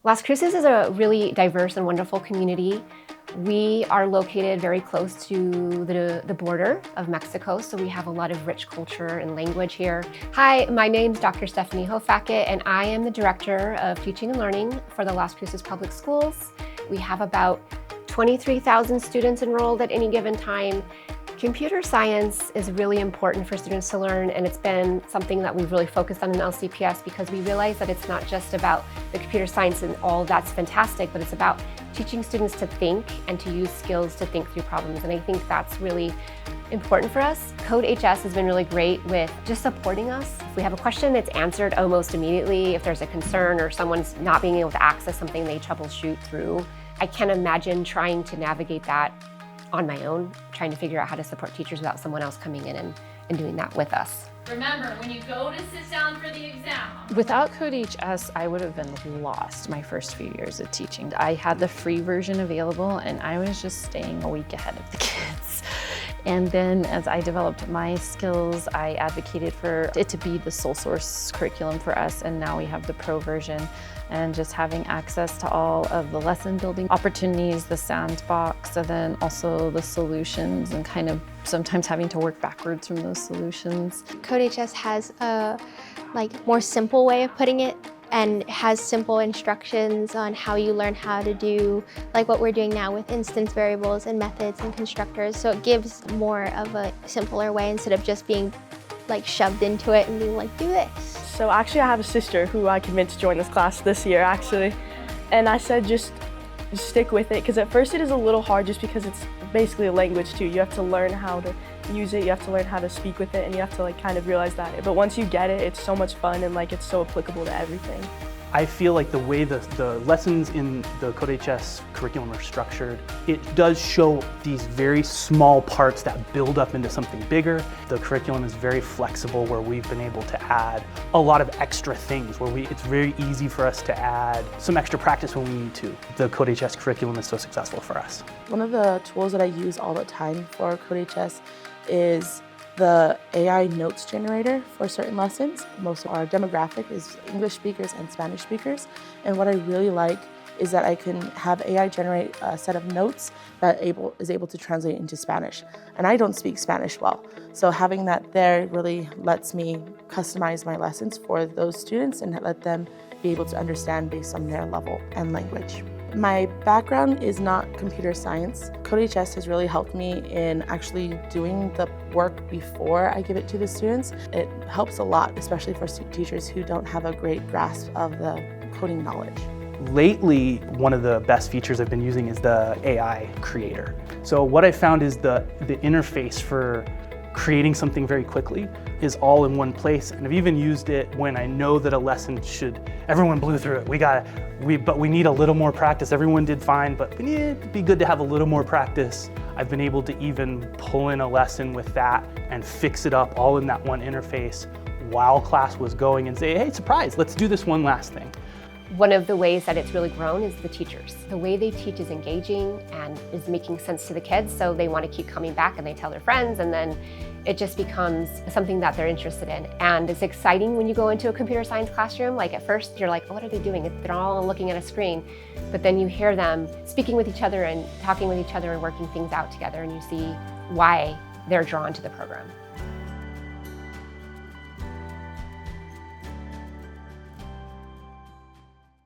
Las Cruces is a really diverse and wonderful community. We are located very close to the border of Mexico, so we have a lot of rich culture and language here. Hi, my name's Dr. Stephanie Hofackett, and I am the Director of Teaching and Learning for the Las Cruces Public Schools. We have about 23,000 students enrolled at any given time. Computer science is really important for students to learn, and it's been something that we've really focused on in LCPS because we realize that it's not just about the computer science and all that's fantastic, but it's about teaching students to think and to use skills to think through problems, and I think that's really important for us. CodeHS has been really great with just supporting us. If we have a question, it's answered almost immediately. If there's a concern or someone's not being able to access something they troubleshoot through. I can't imagine trying to navigate that on my own, trying to figure out how to support teachers without someone else coming in and doing that with us. Remember, when you go to sit down for the exam. Without CodeHS, I would have been lost my first few years of teaching. I had the free version available and I was just staying a week ahead of the kids. And then as I developed my skills, I advocated for it to be the sole source curriculum for us, and now we have the pro version. And just having access to all of the lesson building opportunities, the sandbox, and then also the solutions, and kind of sometimes having to work backwards from those solutions. CodeHS has a more simple way of putting it, and has simple instructions on how you learn how to do what we're doing now with instance variables and methods and constructors. So it gives more of a simpler way instead of just being shoved into it and being do this. So actually I have a sister who I convinced to join this class this year actually. And I said just stick with it, because at first it is a little hard just because it's basically a language too. You have to learn how to use it, you have to learn how to speak with it, and you have to kind of realize that. But once you get it, it's so much fun and it's so applicable to everything. I feel like the way the lessons in the CodeHS curriculum are structured, it does show these very small parts that build up into something bigger. The curriculum is very flexible, where we've been able to add a lot of extra things, where it's very easy for us to add some extra practice when we need to. The CodeHS curriculum is so successful for us. One of the tools that I use all the time for CodeHS is the AI notes generator for certain lessons. Most of our demographic is English speakers and Spanish speakers. And what I really like is that I can have AI generate a set of notes that is able to translate into Spanish. And I don't speak Spanish well. So having that there really lets me customize my lessons for those students and let them be able to understand based on their level and language. My background is not computer science. CodeHS has really helped me in actually doing the work before I give it to the students. It helps a lot, especially for teachers who don't have a great grasp of the coding knowledge. Lately, one of the best features I've been using is the AI creator. So what I found is the interface for creating something very quickly is all in one place, and I've even used it when I know that a lesson everyone blew through it. But we need a little more practice. Everyone did fine, but it'd be good to have a little more practice. I've been able to even pull in a lesson with that and fix it up all in that one interface while class was going and say, hey, surprise, let's do this one last thing. One of the ways that it's really grown is the teachers. The way they teach is engaging and is making sense to the kids, so they want to keep coming back and they tell their friends, and then it just becomes something that they're interested in. And it's exciting when you go into a computer science classroom. At first you're like, oh, what are they doing? They're all looking at a screen. But then you hear them speaking with each other and talking with each other and working things out together, and you see why they're drawn to the program.